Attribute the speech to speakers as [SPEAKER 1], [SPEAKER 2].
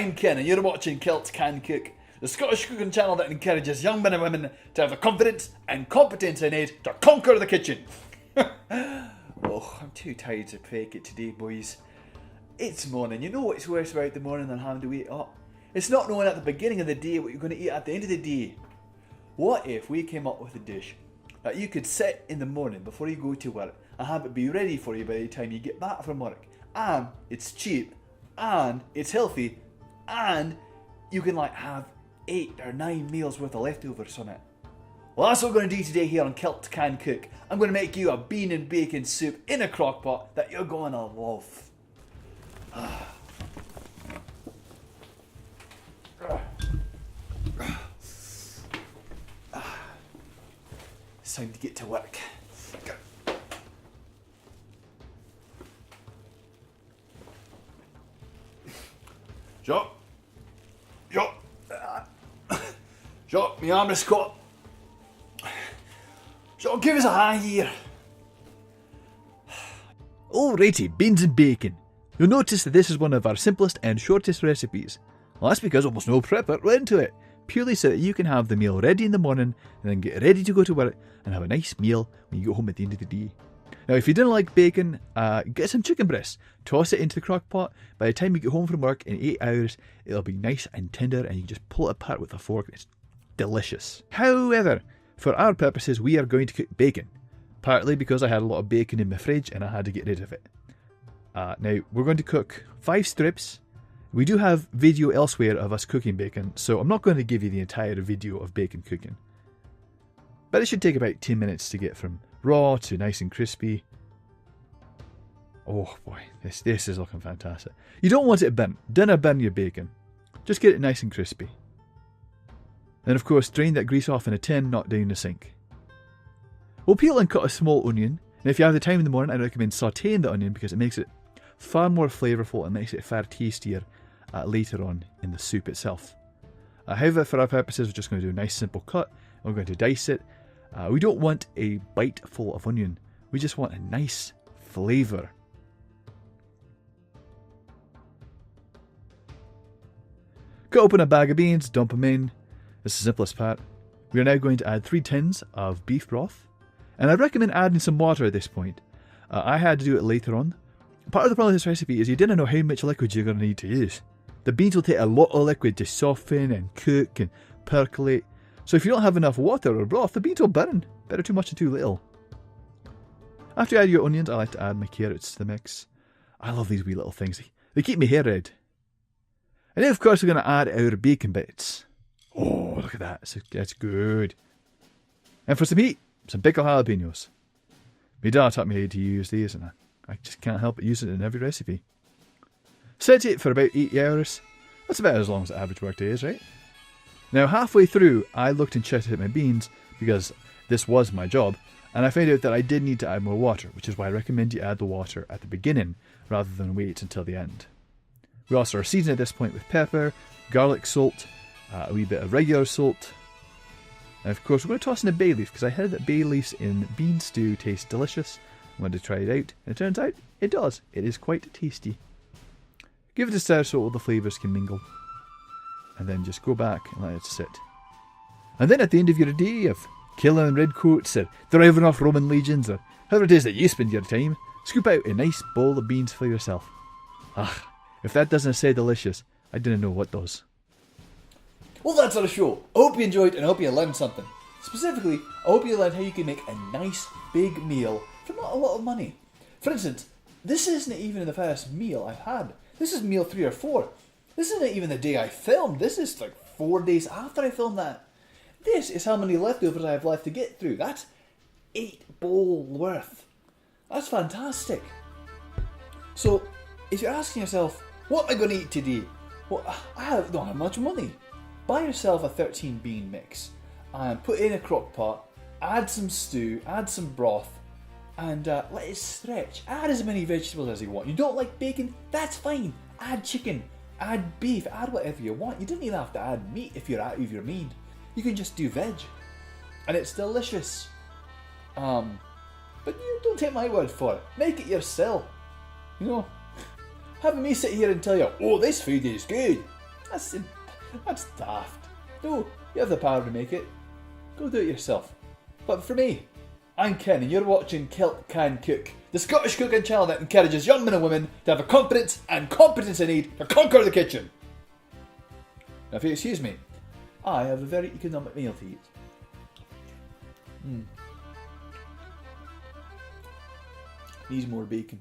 [SPEAKER 1] I'm Ken and you're watching Kilt Can Cook, the Scottish cooking channel that encourages young men and women to have the confidence and competence they need to conquer the kitchen. Oh, I'm too tired to fake it today, boys. It's morning. You know what's worse about the morning than having to wake up? It's not knowing at the beginning of the day what you're going to eat at the end of the day. What if we came up with a dish that you could sit in the morning before you go to work and have it be ready for you by the time you get back from work, and it's cheap, and it's healthy, and you can have 8 or 9 meals worth of leftovers from it? Well, that's what we're going to do today here on Kilt Can Cook. I'm going to make you a bean and bacon soup in a crock pot that you're going to love. It's time to get to work. Shut. Shut, my arm is caught. Shut, give us a hand here. Alrighty, beans and bacon. You'll notice that this is one of our simplest and shortest recipes. Well, that's because almost no prep went into it. Purely so that you can have the meal ready in the morning and then get ready to go to work and have a nice meal when you go home at the end of the day. Now, if you didn't like bacon, get some chicken breasts, toss it into the crock pot. By the time you get home from work in 8 hours, it'll be nice and tender and you can just pull it apart with a fork. It's delicious. However, for our purposes, we are going to cook bacon. Partly because I had a lot of bacon in my fridge and I had to get rid of it. Now, we're going to cook 5 strips. We do have video elsewhere of us cooking bacon, so I'm not going to give you the entire video of bacon cooking. But it should take about 10 minutes to get from raw to nice and crispy. Oh boy, this is looking fantastic. You don't want it burnt. Don't burn your bacon. Just get it nice and crispy. Then of course, drain that grease off in a tin, not down the sink. We'll peel and cut a small onion. And if you have the time in the morning, I recommend sautéing the onion because it makes it far more flavourful and makes it far tastier later on in the soup itself. However, for our purposes, we're just going to do a nice simple cut. We're going to dice it. We don't want a bite full of onion. We just want a nice flavour. Cut open a bag of beans, dump them in. This is the simplest part. We are now going to add 3 tins of beef broth. And I recommend adding some water at this point. I had to do it later on. Part of the problem with this recipe is you didn't know how much liquid you're going to need to use. The beans will take a lot of liquid to soften and cook and percolate. So if you don't have enough water or broth, the beans will burn. Better too much or too little. After you add your onions, I like to add my carrots to the mix. I love these wee little things. They keep my hair red. And then of course we're going to add our bacon bits. Oh, look at that. That's good. And for some heat, some pickled jalapenos. My dad taught me how to use these and I just can't help but use it in every recipe. Set it for about 8 hours. That's about as long as the average workday is, right? Now halfway through, I looked and checked at my beans because this was my job, and I found out that I did need to add more water, which is why I recommend you add the water at the beginning rather than wait until the end. We also are seasoning at this point with pepper, garlic salt, a wee bit of regular salt, and of course we're going to toss in a bay leaf because I heard that bay leaves in bean stew taste delicious. I wanted to try it out, and it turns out it does. It is quite tasty. Give it a stir so all the flavours can mingle. And then just go back and let it sit. And then at the end of your day of killing redcoats or driving off Roman legions or however it is that you spend your time, scoop out a nice bowl of beans for yourself. Ah, if that doesn't say delicious, I didn't know what does. Well, that's our show. I hope you enjoyed and I hope you learned something. Specifically, I hope you learned how you can make a nice big meal for not a lot of money. For instance, this isn't even the first meal I've had. This is meal 3 or 4. This isn't even the day I filmed. This is like 4 days after I filmed that. This is how many leftovers I have left to get through. That's 8 bowl worth. That's fantastic. So, if you're asking yourself, what am I going to eat today? Well, I don't have much money. Buy yourself a 13 bean mix and put it in a crock pot, add some stew, add some broth, and let it stretch. Add as many vegetables as you want. You don't like bacon? That's fine. Add chicken, add beef, add whatever you want. You don't even have to add meat if you're out of your meat. You can just do veg. And it's delicious. But you don't take my word for it. Make it yourself. You know, having me sit here and tell you, oh, this food is good. That's daft. No, you have the power to make it. Go do it yourself. But for me, I'm Ken and you're watching Kilt Can Cook, the Scottish cooking channel that encourages young men and women to have the confidence and competence they need to conquer the kitchen. Now if you excuse me, I have a very economic meal to eat. Needs more bacon.